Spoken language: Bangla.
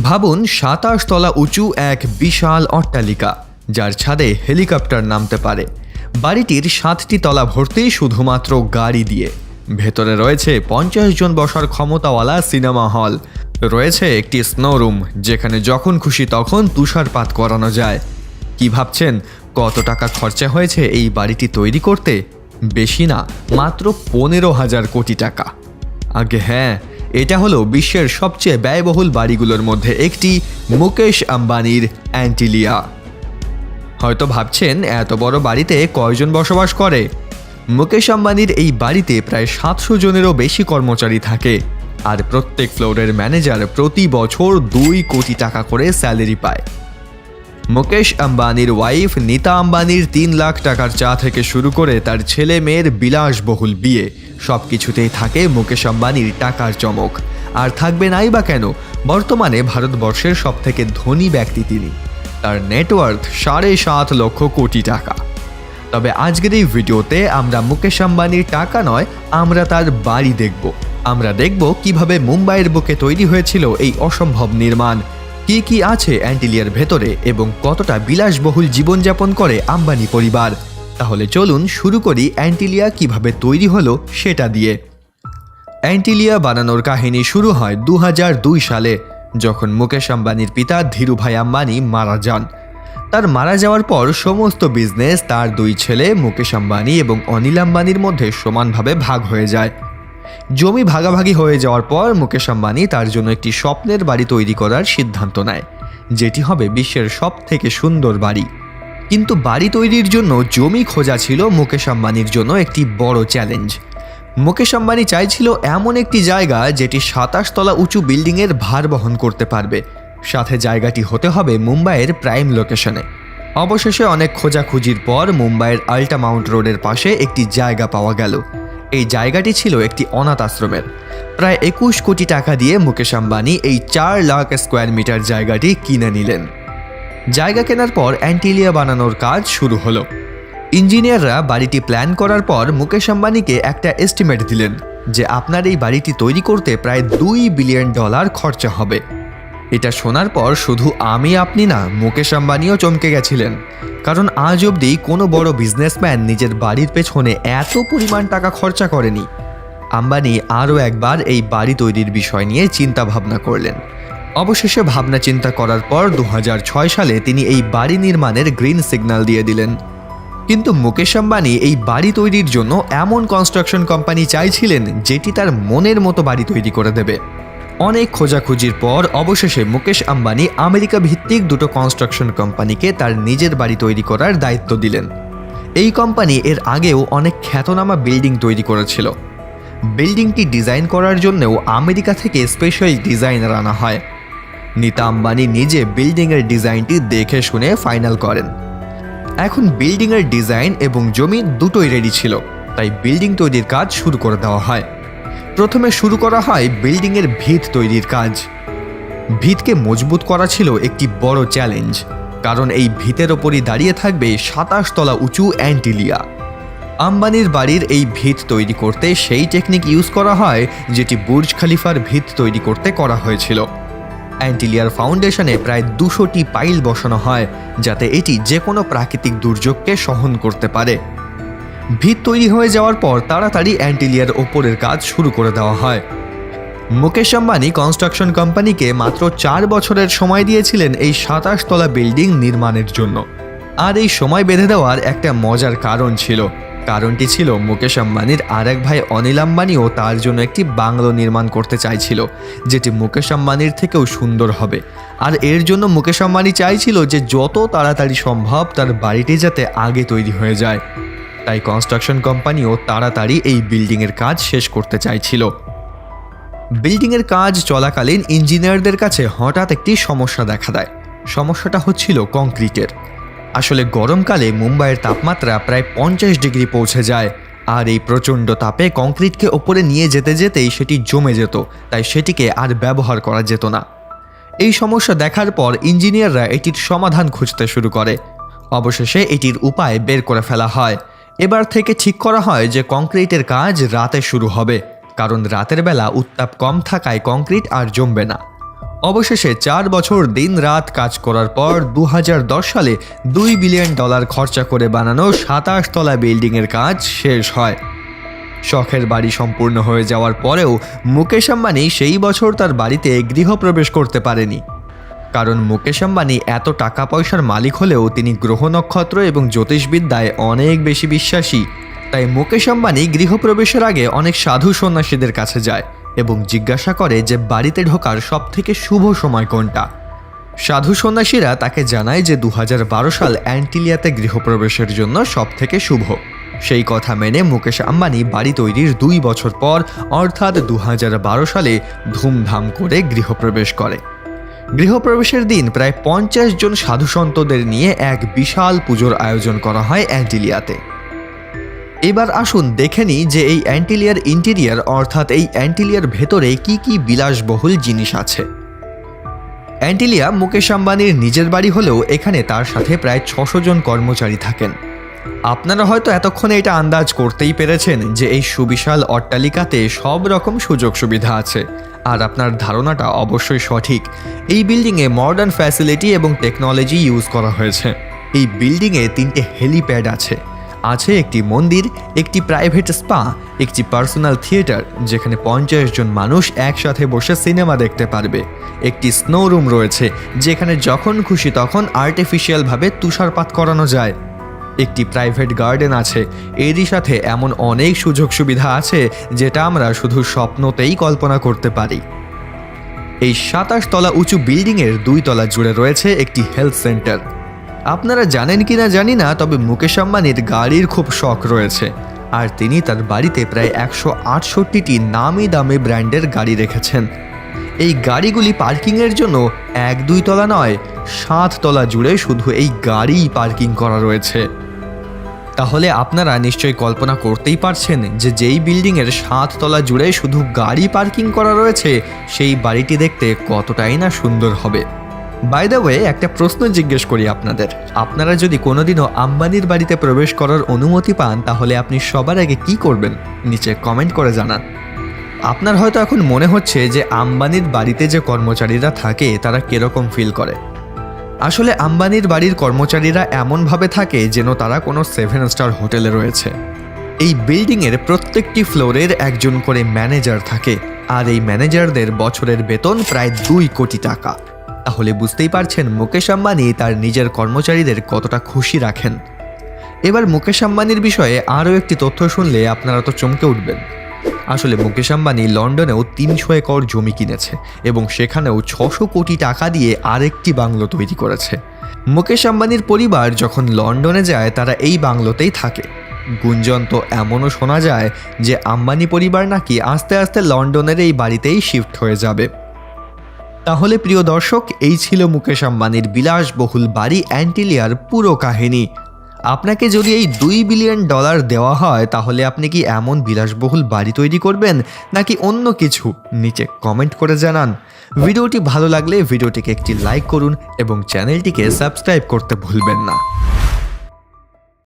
ভাবুন ২৭ তলা উঁচু এক বিশাল অট্টালিকা, যার ছাদে হেলিকপ্টার নামতে পারে। বাড়িটির ৭টি তলা ভর্তি শুধুমাত্র গাড়ি দিয়ে। ভেতরে রয়েছে ৫০ জন বসার ক্ষমতাওয়ালা সিনেমা হল, রয়েছে একটি স্নো রুম যেখানে যখন খুশি তখন তুষারপাত করানো যায়। কি ভাবছেন কত টাকা খরচা হয়েছে এই বাড়িটি তৈরি করতে? বেশি না, মাত্র ১৫,০০০ কোটি টাকা। আগে হ্যাঁ, এটা হলো বিশ্বের সবচেয়ে ব্যয়বহুল বাড়িগুলোর মধ্যে একটি, মুকেশ আম্বানির অ্যান্টিলিয়া। হয়তো ভাবছেন এত বড় বাড়িতে কয়জন বসবাস করে? মুকেশ আম্বানির এই বাড়িতে প্রায় ৭০০ জনেরও বেশি কর্মচারী থাকে, আর প্রত্যেক ফ্লোরের ম্যানেজার প্রতি বছর ২ কোটি টাকা করে স্যালারি পায়। মুকেশ আম্বানির ওয়াইফ নীতা আম্বানির ৩ লাখ টাকার চা থেকে শুরু করে তার ছেলে মেয়ের বিলাসবহুল বিয়ে, সব কিছুতেই থাকে মুকেশ আম্বানির টাকার চমক। আর থাকবে নাই বা কেন, বর্তমানে ভারতবর্ষের সবথেকে ধনী ব্যক্তি তিনি। তার নেটওয়ার্থ ৭.৫ লক্ষ কোটি টাকা। তবে আজকের এই ভিডিওতে আমরা মুকেশ আম্বানির টাকা নয়, আমরা তার বাড়ি দেখব। আমরা দেখব কিভাবে মুম্বাইয়ের বুকে তৈরি হয়েছিল এই অসম্ভব নির্মাণ, কি কি আছে অ্যান্টিলিয়ার ভেতরে এবং কতটা বিলাসবহুল জীবনযাপন করে আম্বানি পরিবার। তাহলে চলুন শুরু করি অ্যান্টিলিয়া কিভাবে তৈরি হলো সেটা দিয়ে। অ্যান্টিলিয়া বানানোর কাহিনী শুরু হয় ২০০২ সালে, যখন মুকেশ আম্বানির পিতা ধীরুভাই আম্বানি মারা যান। তার মারা যাওয়ার পর সমস্ত বিজনেস তার ২ ছেলে মুকেশ আম্বানি এবং অনিল আম্বানির মধ্যে সমানভাবে ভাগ হয়ে যায়। জমি ভাগাভাগি হয়ে যাওয়ার পর মুকেশ আম্বানি তার জন্য একটি স্বপ্নের বাড়ি তৈরি করার সিদ্ধান্ত নেয়, যেটি হবে বিশ্বের সবথেকে সুন্দর বাড়ি। কিন্তু বাড়ি তৈরির জন্য জমি খোঁজা ছিল মুকেশ আম্বানির জন্য একটি বড় চ্যালেঞ্জ। মুকেশ আম্বানি চাইছিল এমন একটি জায়গা যেটি ২৭ তলা উঁচু বিল্ডিংয়ের ভার বহন করতে পারবে, সাথে জায়গাটি হতে হবে মুম্বাইয়ের প্রাইম লোকেশনে। অবশেষে অনেক খোঁজাখুঁজির পর মুম্বাইয়ের আল্টা মাউন্ট রোডের পাশে একটি জায়গা পাওয়া গেল। এই জায়গাটি ছিল একটি অনাথ আশ্রমের। প্রায় ২১ কোটি টাকা দিয়ে মুকেশ আম্বানি এই ৪ লাখ স্কোয়ার মিটার জায়গাটি কিনে নিলেন। জায়গা কেনার পর অ্যান্টিলিয়া বানানোর কাজ শুরু হলো। ইঞ্জিনিয়াররা বাড়িটি প্ল্যান করার পর মুকেশ আম্বানিকে একটা এস্টিমেট দিলেন যে আপনার এই বাড়িটি তৈরি করতে প্রায় $২ বিলিয়ন খরচা হবে। এটা শোনার পর শুধু আপনি না, মুকেশ আম্বানিও চমকে গেছিলেন, কারণ আজ অবধি কোনো বড় বিজনেসম্যান নিজের বাড়ির পেছনে এত পরিমাণ টাকা খরচা করেনি। আম্বানি আরও একবার এই বাড়ি তৈরির বিষয় নিয়ে চিন্তা ভাবনা করলেন। অবশেষে ভাবনা চিন্তা করার পর ২০০৬ সালে তিনি এই বাড়ি নির্মাণের গ্রিন সিগন্যাল দিয়ে দিলেন। কিন্তু মুকেশ আম্বানি এই বাড়ি তৈরির জন্য এমন কনস্ট্রাকশন কোম্পানি চাইছিলেন যেটি তার মনের মতো বাড়ি তৈরি করে দেবে। অনেক খোঁজাখুঁজির পর অবশেষে মুকেশ আম্বানি আমেরিকা ভিত্তিক ২টো কনস্ট্রাকশন কোম্পানিকে তার নিজের বাড়ি তৈরি করার দায়িত্ব দিলেন। এই কোম্পানি এর আগেও অনেক খ্যাতনামা বিল্ডিং তৈরি করেছিল। বিল্ডিংটি ডিজাইন করার জন্যও আমেরিকা থেকে স্পেশাল ডিজাইনার আনা হয়। নীতা আম্বানি নিজে বিল্ডিংয়ের ডিজাইনটি দেখে শুনে ফাইনাল করেন। এখন বিল্ডিংয়ের ডিজাইন এবং জমি দুটোই রেডি ছিল, তাই বিল্ডিং তৈরির কাজ শুরু করে দেওয়া হয়। প্রথমে শুরু করা হয় বিল্ডিংয়ের ভিত তৈরির কাজ। ভিতকে মজবুত করা ছিল একটি বড় চ্যালেঞ্জ, কারণ এই ভিতের ওপরই দাঁড়িয়ে থাকবে ২৭ তলা উঁচু অ্যান্টিলিয়া। আম্বানির বাড়ির এই ভিত তৈরি করতে সেই টেকনিক ইউজ করা হয় যেটি বুর্জ খলিফার ভিত তৈরি করতে করা হয়েছিল। অ্যান্টিলিয়ার ফাউন্ডেশনে প্রায় ২০০টি পাইল বসানো হয়, যাতে এটি যে কোনো প্রাকৃতিক দুর্যোগকে সহন করতে পারে। ভিত তৈরি হয়ে যাওয়ার পর তাড়াতাড়ি অ্যান্টিলিয়ার ওপরের কাজ শুরু করে দেওয়া হয়। মুকেশ আম্বানি কনস্ট্রাকশন কোম্পানিকে মাত্র ৪ বছরের সময় দিয়েছিলেন এই ২৭ তলা বিল্ডিং নির্মাণের জন্য। আর এই সময় বেঁধে দেওয়ার একটা মজার কারণ ছিল। কারণটি ছিল মুকেশ আম্বানির আরেক ভাই অনিল আম্বানিও তার জন্য একটি বাংলো নির্মাণ করতে চাইছিল, যেটি মুকেশ আম্বানির থেকেও সুন্দর হবে। আর এর জন্য মুকেশ আম্বানি চাইছিল যে যত তাড়াতাড়ি সম্ভব তার বাড়িটি যাতে আগে তৈরি হয়ে যায়। তাই কনস্ট্রাকশন কোম্পানিও তাড়াতাড়ি এই বিল্ডিংয়ের কাজ শেষ করতে চাইছিল। বিল্ডিংয়ের কাজ চলাকালীন ইঞ্জিনিয়ারদের কাছে হঠাৎ একটি সমস্যা দেখা দেয়। সমস্যাটা হচ্ছিল কংক্রিটের। আসলে গরমকালে মুম্বাইয়ের তাপমাত্রা প্রায় ৫০ ডিগ্রি পৌঁছে যায়, আর এই প্রচণ্ড তাপে কংক্রিটকে ওপরে নিয়ে যেতে যেতেই সেটি জমে যেত, তাই সেটিকে আর ব্যবহার করা যেত না। এই সমস্যা দেখার পর ইঞ্জিনিয়াররা এটির সমাধান খুঁজতে শুরু করে। অবশেষে এটির উপায় বের করে ফেলা হয়। এবার থেকে ঠিক করা হয় যে কংক্রিটের কাজ রাতে শুরু হবে, কারণ রাতের বেলা উত্তাপ কম থাকায় কংক্রিট আর জমবে না। অবশেষে 4 বছর দিন-রাত কাজ করার পর 2010 সালে $2 বিলিয়ন খরচা করে বানানো 27 তলা বিল্ডিংয়ের কাজ শেষ হয়। শখের বাড়ি সম্পূর্ণ হয়ে যাওয়ার পরেও মুকেশ আম্বানি সেই বছর তার বাড়িতে গৃহপ্রবেশ করতে পারেনি। কারণ মুকেশ আম্বানি এত টাকা পয়সার মালিক হলেও তিনি গ্রহ নক্ষত্র এবং জ্যোতিষবিদ্যায় অনেক বেশি বিশ্বাসী। তাই মুকেশ আম্বানি গৃহপ্রবেশের আগে অনেক সাধু সন্ন্যাসীদের কাছে যায় এবং জিজ্ঞাসা করে যে বাড়িতে ঢোকার সবথেকে শুভ সময় কোনটা। সাধু সন্ন্যাসীরা তাকে জানায় যে 2012 সাল অ্যান্টিলিয়াতে গৃহপ্রবেশের জন্য সবথেকে শুভ। সেই কথা মেনে মুকেশ আম্বানি বাড়ি তৈরির 2 বছর পর অর্থাৎ 2012 সালে ধুমধাম করে গৃহপ্রবেশ করে। গৃহপ্রবেশের দিন প্রায় 50 জন সাধুসন্তদের নিয়ে এক বিশাল পুজোর আয়োজন করা হয় অ্যান্টিলিয়াতে। এবার আসুন দেখে নিই যে এই অ্যান্টিলিয়ার ইন্টেরিয়ার অর্থাৎ এই অ্যান্টিলিয়ার ভেতরে কি কি বিলাসবহুল জিনিস আছে। অ্যান্টিলিয়া মুকেশ আম্বানির নিজের বাড়ি হলেও এখানে তার সাথে প্রায় 600 জন কর্মচারী থাকেন। আপনারা হয়তো এতক্ষণে এটা আন্দাজ করতেই পেরেছেন যে এই সুবিশাল অট্টালিকাতে সব রকম সুযোগ সুবিধা আছে, আর আপনার ধারণাটা অবশ্যই সঠিক। এই বিল্ডিংয়ে মডার্ন ফ্যাসিলিটি এবং টেকনোলজি ইউজ করা হয়েছে। এই বিল্ডিংয়ে 3টে হেলিপ্যাড আছে, একটি মন্দির, একটি প্রাইভেট স্পা, একটি পার্সোনাল থিয়েটার যেখানে 50 জন মানুষ একসাথে বসে সিনেমা দেখতে পারবে, একটি স্নো রুম রয়েছে যেখানে যখন খুশি তখন আর্টিফিশিয়ালভাবে তুষারপাত করানো যায়, একটি প্রাইভেট গার্ডেন আছে। এরই সাথে এমন অনেক সুযোগ সুবিধা আছে যেটা আমরা শুধু স্বপ্নতেই কল্পনা করতে পারি। এই 27 তলা উঁচু বিল্ডিংয়ের 2 তলা জুড়ে রয়েছে একটি হেলথ সেন্টার। আপনারা জানেন কিনা জানি না, তবে মুকেশ আম্বানির গাড়ির খুব শখ রয়েছে, আর তিনি তার বাড়িতে প্রায় 168টি নামি দামি ব্র্যান্ডের গাড়ি রেখেছেন। এই গাড়িগুলি পার্কিংয়ের জন্য 1-2 তলা নয়, 7 তলা জুড়ে শুধু এই গাড়িই পার্কিং করা রয়েছে। তাহলে আপনারা নিশ্চয়ই কল্পনা করতেই পারছেন যে যেই বিল্ডিংয়ের 7 তলা জুড়ে শুধু গাড়ি পার্কিং করা রয়েছে সেই বাড়িটি দেখতে কতটাই না সুন্দর হবে। বাই দ্য ওয়ে, একটা প্রশ্ন জিজ্ঞেস করি আপনাদের, আপনারা যদি কোনোদিনও আম্বানির বাড়িতে প্রবেশ করার অনুমতি পান তাহলে আপনি সবার আগে কি করবেন? নিচে কমেন্ট করে জানান। আপনার হয়তো এখন মনে হচ্ছে যে আম্বানির বাড়িতে যে কর্মচারীরা থাকে তারা কিরকম ফিল করে। আসলে আম্বানির বাড়ির কর্মচারীরা এমনভাবে থাকে যেন তারা কোনো 7 স্টার হোটেলে রয়েছে। এই বিল্ডিংয়ের প্রত্যেকটি ফ্লোরের একজন করে ম্যানেজার থাকে, আর এই ম্যানেজারদের বছরের বেতন প্রায় 2 কোটি টাকা। তাহলে বুঝতেই পারছেন মুকেশ আম্বানি তার নিজের কর্মচারীদের কতটা খুশি রাখেন। এবার মুকেশ আম্বানির বিষয়ে আরও একটি তথ্য শুনলে আপনারা তো চমকে উঠবেন। আসলে মুকেশ আম্বানি লন্ডনেও 300 একর জমি কিনেছে এবং সেখানেও 600 কোটি টাকা দিয়ে আরেকটি বাংলো তৈরি করেছে। মুকেশ আম্বানির পরিবার যখন লন্ডনে যায় তারা এই বাংলোতেই থাকে। গুঞ্জন তো এমনও শোনা যায় যে আম্বানি পরিবার নাকি আস্তে আস্তে লন্ডনের এই বাড়িতেই শিফট হয়ে যাবে। তাহলে প্রিয় দর্শক, এই ছিল মুকেশ আম্বানির বিলাসবহুল বাড়ি অ্যান্টিলিয়ার পুরো কাহিনী। আপনাকে যদি এই $2 বিলিয়ন দেওয়া হয় তাহলে আপনি কি এমন বিলাসবহুল বাড়ি তৈরি করবেন নাকি অন্য কিছু? নিচে কমেন্ট করে জানান। ভিডিওটি ভালো লাগলে ভিডিওটিকে একটি লাইক করুন এবং চ্যানেলটিকে সাবস্ক্রাইব করতে ভুলবেন না।